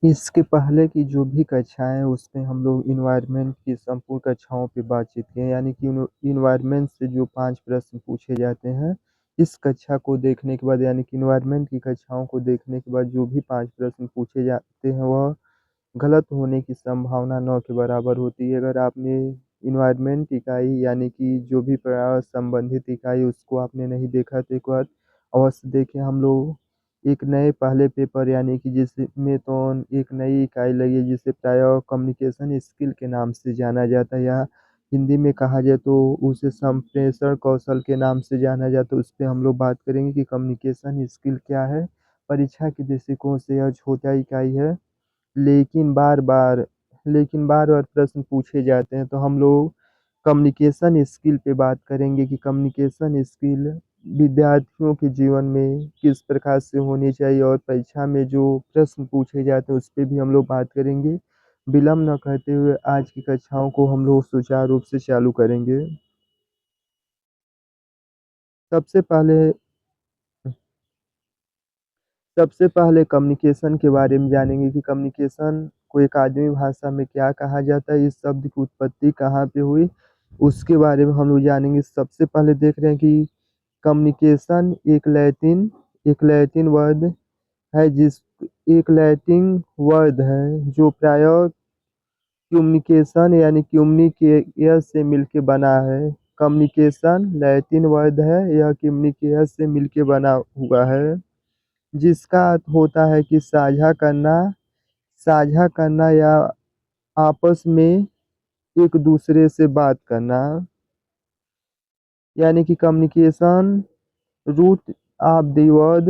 इसके पहले की जो भी कक्षाएँ उसमें हम लोग एनवायरनमेंट की संपूर्ण कक्षाओं पे बातचीत किए यानी कि एनवायरनमेंट से जो 5 प्रश्न पूछे जाते हैं, इस कक्षा को देखने के बाद यानी कि एनवायरनमेंट की कक्षाओं को देखने के बाद जो भी 5 प्रश्न पूछे जाते हैं वह गलत होने की संभावना 9 के बराबर होती है। अगर आपने एनवायरनमेंट इकाई यानी कि जो भी पर्यावरण संबंधित इकाई उसको आपने नहीं देखा तो एक बार अवश्य देखें। हम लोग एक नए पहले पेपर यानी कि जिसमें तो एक नई इकाई लगी है जिसे प्रायः कम्युनिकेशन स्किल के नाम से जाना जाता है या हिंदी में कहा जाए तो उसे संप्रेषण कौशल के नाम से जाना जाता है। उस पे हम लोग बात करेंगे कि कम्युनिकेशन स्किल क्या है। परीक्षा के दृष्टिकोण से यह छोटा इकाई है, लेकिन बार-बार लेकिन बार-बार प्रश्न पूछे जाते हैं, तो हम लोग कम्युनिकेशन स्किल पे बात करेंगे कि कम्युनिकेशन स्किल विद्यार्थियों के जीवन में किस प्रकार से होनी चाहिए और परीक्षा में जो प्रश्न पूछे जाते हैं, उस पे भी हम लोग बात करेंगे। विलंब ना करते हुए आज की कक्षाओं को हम लोग सुचारू रूप से चालू करेंगे। सबसे पहले सबसे पहले कम्युनिकेशन के बारे में जानेंगे कि कम्युनिकेशन को अकादमी भाषा में क्या कहा जाता है, इस शब्द की उत्पत्ति कहाँ पे हुई, उसके बारे में हम लोग जानेंगे। सबसे पहले देख रहे हैं कि कम्युनिकेशन एक लैटिन वर्ड है जो प्रायः कम्युनिकेशन यानी कम्युनिकेयर से मिलके बना है। कम्युनिकेशन लैटिन वर्ड है, यह कम्युनिकेयर से मिलके बना हुआ है, जिसका अर्थ होता है कि साझा करना या आपस में एक दूसरे से बात करना। यानी कि communication root of the word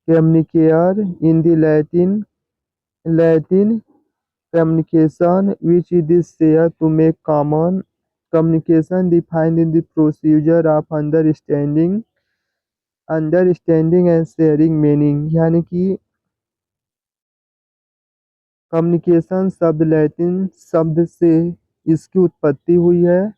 communicare in the Latin communication which is there to make common communication defined in the procedure of understanding and sharing meaning। यानी कि कम्युनिकेशन शब्द लैटिन शब्द से इसकी उत्पत्ति हुई है।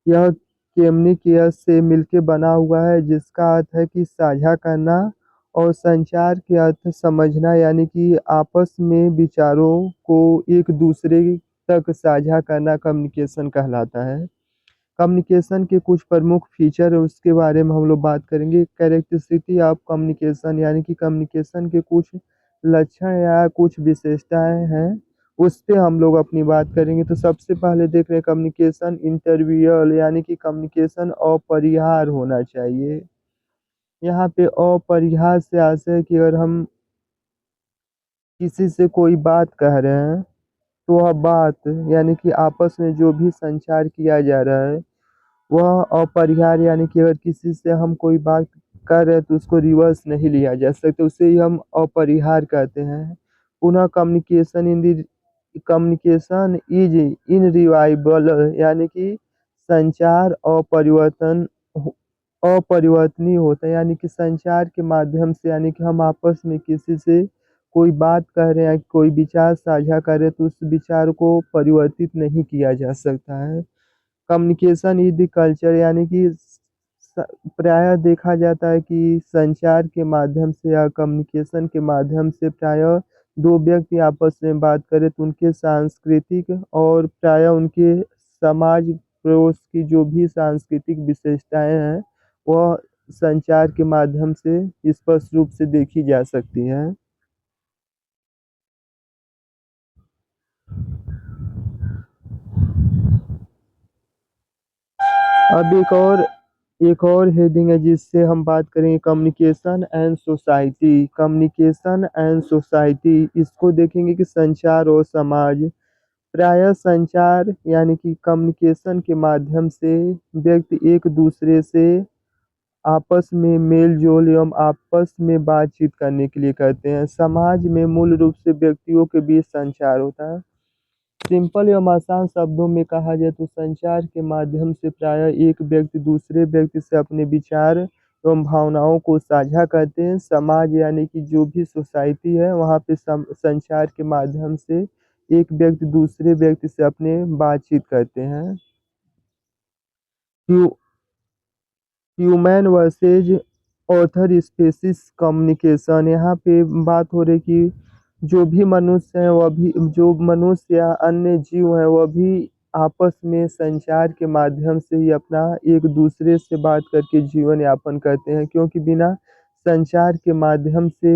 यह कम्युनिकेयर से मिलके बना हुआ है, जिसका अर्थ है कि साझा करना और संचार के अर्थ समझना, यानी कि आपस में विचारों को एक दूसरे तक साझा करना कम्युनिकेशन कहलाता है। कम्युनिकेशन के कुछ प्रमुख फीचर है उसके बारे में हम लोग बात करेंगे। कैरेक्टरिस्टिक ऑफ कम्युनिकेशन यानी कि कम्युनिकेशन के कुछ लक्षण या कुछ विशेषताएं हैं, उस पे हम लोग अपनी बात करेंगे। तो सबसे पहले देख रहे हैं कम्युनिकेशन इंटरव्यूअल यानी कि कम्युनिकेशन अपरिहार्य होना चाहिए। यहाँ पे अपरिहार्य से आशय है कि अगर हम किसी से कोई बात कह रहे हैं तो वह बात यानी कि आपस में जो भी संचार किया जा रहा है वह अपरिहार्य, यानी कि अगर किसी से हम कोई बात कर रहे हैं तो उसको रिवर्स नहीं लिया जा सकता, उसे ही हम अपरिहार्य कहते हैं। पुनः कम्युनिकेशन इज इनरिवाइबल यानी कि संचार अपरिवर्तनीय होता है। यानी कि संचार के माध्यम से यानी कि हम आपस में किसी से कोई बात कह रहे हैं, कोई विचार साझा कर रहे हैं तो उस विचार को परिवर्तित नहीं किया जा सकता है। कम्युनिकेशन इज द कल्चर यानी कि प्रायः देखा जाता है कि संचार के माध्यम से या कम्युनिकेशन के माध्यम से प्रायः दो व्यक्ति आपस में बात करें तो उनके सांस्कृतिक और प्रायः उनके समाज पड़ोस की जो भी सांस्कृतिक विशेषताएं हैं वह संचार के माध्यम से स्पष्ट रूप से देखी जा सकती हैं। अब एक और हेडिंग है जिससे हम बात करेंगे कम्युनिकेशन एंड सोसाइटी। इसको देखेंगे कि संचार और समाज। प्रायः संचार यानी कि कम्युनिकेशन के माध्यम से व्यक्ति एक दूसरे से आपस में मेल जोल एवं आपस में बातचीत करने के लिए करते हैं। समाज में मूल रूप से व्यक्तियों के बीच संचार होता है। सिंपल एवं आसान शब्दों में कहा जाए तो संचार के माध्यम से प्रायः एक व्यक्ति दूसरे व्यक्ति से अपने विचार एवं भावनाओं को साझा करते हैं। समाज यानी कि जो भी सोसाइटी है वहाँ पे संचार के माध्यम से एक व्यक्ति दूसरे व्यक्ति से अपने बातचीत करते हैं। Human versus other species communication. यहाँ पे बात हो रही कि जो भी मनुष्य हैं वह भी जो मनुष्य या अन्य जीव हैं वह भी आपस में संचार के माध्यम से ही अपना एक दूसरे से बात करके जीवन यापन करते हैं, क्योंकि बिना संचार के माध्यम से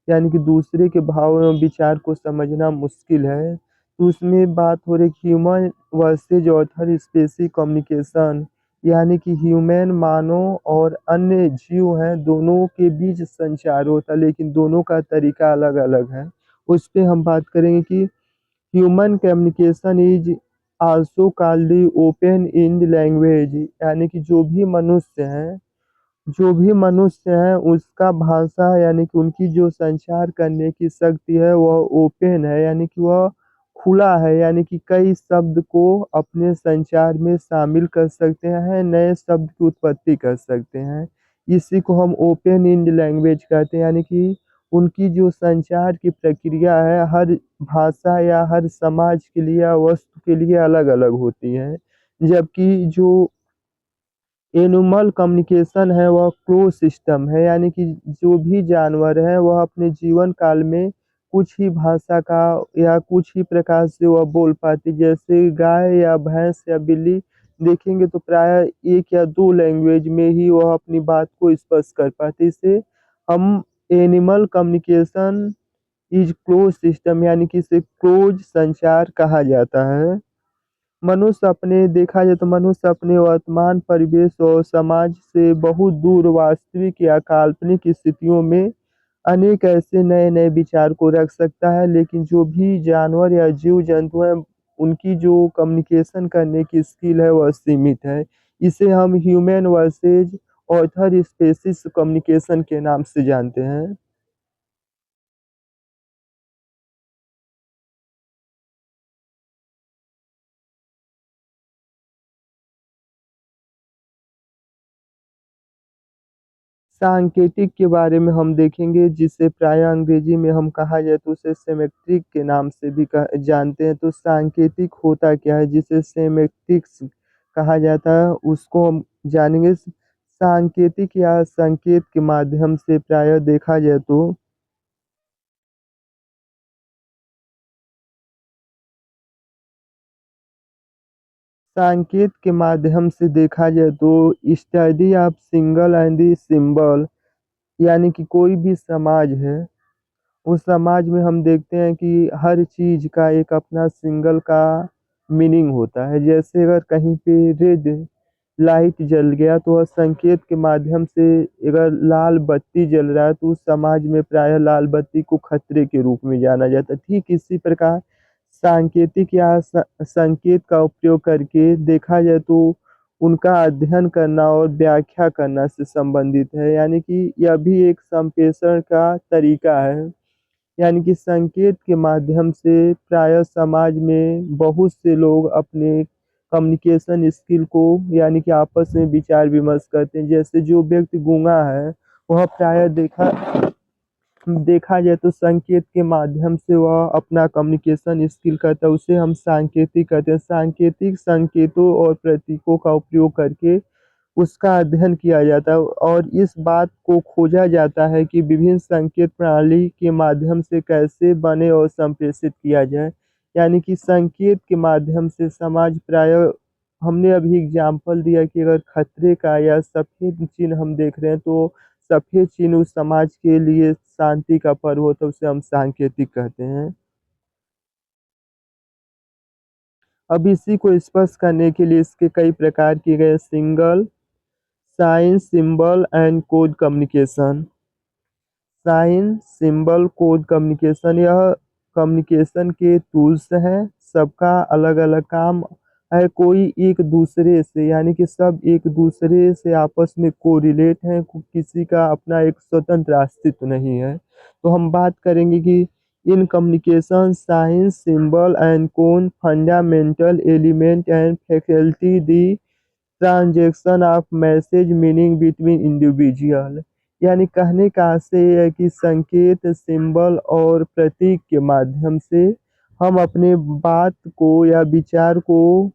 यानी कि दूसरे के भाव एवं विचार को समझना मुश्किल है। तो उसमें बात हो रही human versus other species communication, यानी कि ह्यूमन मानव और अन्य जीव हैं दोनों के बीच संचार होता है, लेकिन दोनों का तरीका अलग अलग है। उस पे हम बात करेंगे कि human communication is also called the open end language, यानी कि जो भी मनुष्य हैं उसका भाषा यानी कि उनकी जो संचार करने की शक्ति है वह ओपन है, यानी कि वह खुला है, यानी कि कई शब्द को अपने संचार में शामिल कर सकते हैं, नए शब्द की उत्पत्ति कर सकते हैं। इसी को हम ओपन इंड लैंग्वेज कहते हैं, यानी कि उनकी जो संचार की प्रक्रिया है हर भाषा या हर समाज के लिए या वस्तु के लिए अलग अलग होती है। जबकि जो एनिमल कम्युनिकेशन है वह क्लोज सिस्टम है, यानी कि जो भी जानवर है वह अपने जीवन काल में कुछ ही भाषा का या कुछ ही प्रकार से वह बोल पाती, जैसे गाय या भैंस या बिल्ली देखेंगे तो प्राय एक या दो लैंग्वेज में ही वह अपनी बात को स्पष्ट कर पाती। इसे हम animal communication is close system, यानी कि इसे क्लोज संचार कहा जाता है। मनुष्य अपने वर्तमान परिवेश और समाज से बहुत दूर वास्तविक या काल्पनिक स्थितियों में अनेक ऐसे नए नए विचार को रख सकता है, लेकिन जो भी जानवर या जीव जंतु हैं उनकी जो कम्युनिकेशन करने की स्किल है वह सीमित है। इसे हम human versus other species communication के नाम से जानते हैं। सांकेतिक के बारे में हम देखेंगे, जिसे प्राय अंग्रेजी में हम कहा जाए तो उसे सेमेट्रिक के नाम से भी जानते हैं। तो सांकेतिक होता क्या है जिसे सेमेट्रिक्स कहा जाता है उसको हम जानेंगे। सांकेतिक या संकेत के माध्यम से प्राय देखा जाए तो संकेत के माध्यम से देखा जाए तो study of single and the symbol, यानी कि कोई भी समाज है उस समाज में हम देखते हैं कि हर चीज का एक अपना सिंगल का मीनिंग होता है। जैसे अगर कहीं पे रेड लाइट जल गया तो वह संकेत के माध्यम से, अगर लाल बत्ती जल रहा है तो उस समाज में प्रायः लाल बत्ती को खतरे के रूप में जाना जाता है। ठीक इसी प्रकार सांकेतिक या संकेत का उपयोग करके देखा जाए तो उनका अध्ययन करना और व्याख्या करना से संबंधित है, यानी कि यह भी एक संप्रेषण का तरीका है। यानी कि संकेत के माध्यम से प्रायः समाज में बहुत से लोग अपने कम्युनिकेशन स्किल को यानी कि आपस में विचार विमर्श करते हैं। जैसे जो व्यक्ति गूंगा है वह प्रायः देखा देखा जाए तो संकेत के माध्यम से वह अपना कम्युनिकेशन स्किल करता है, उसे हम सांकेतिक कहते हैं। सांकेतिक संकेतों और प्रतीकों का उपयोग करके उसका अध्ययन किया जाता है और इस बात को खोजा जाता है कि विभिन्न संकेत प्रणाली के माध्यम से कैसे बने और संप्रेषित किया जाए। यानी कि संकेत के माध्यम से समाज प्राय, हमने अभी एग्जाम्पल दिया कि अगर खतरे का या सफेद चिन्ह हम देख रहे हैं तो सफेद चिन्ह उस समाज के लिए शांति का पर्व होता है, उसे हम सांकेतिक कहते हैं। अब इसी को स्पष्ट करने के लिए इसके कई प्रकार किए गए। Single sign symbol and code communication. Sign symbol code communication यह कम्युनिकेशन के टूल्स हैं। सबका अलग अलग काम है, कोई एक दूसरे से यानी कि सब एक दूसरे से आपस में कोरिलेट हैं, किसी का अपना एक स्वतंत्र अस्तित्व नहीं है। तो हम बात करेंगे कि in communication science symbol and code fundamental element and faculty the transaction of message meaning between individual, यानी कहने का आशय ये है कि संकेत सिंबल और प्रतीक के माध्यम से हम अपने बात को या विचार को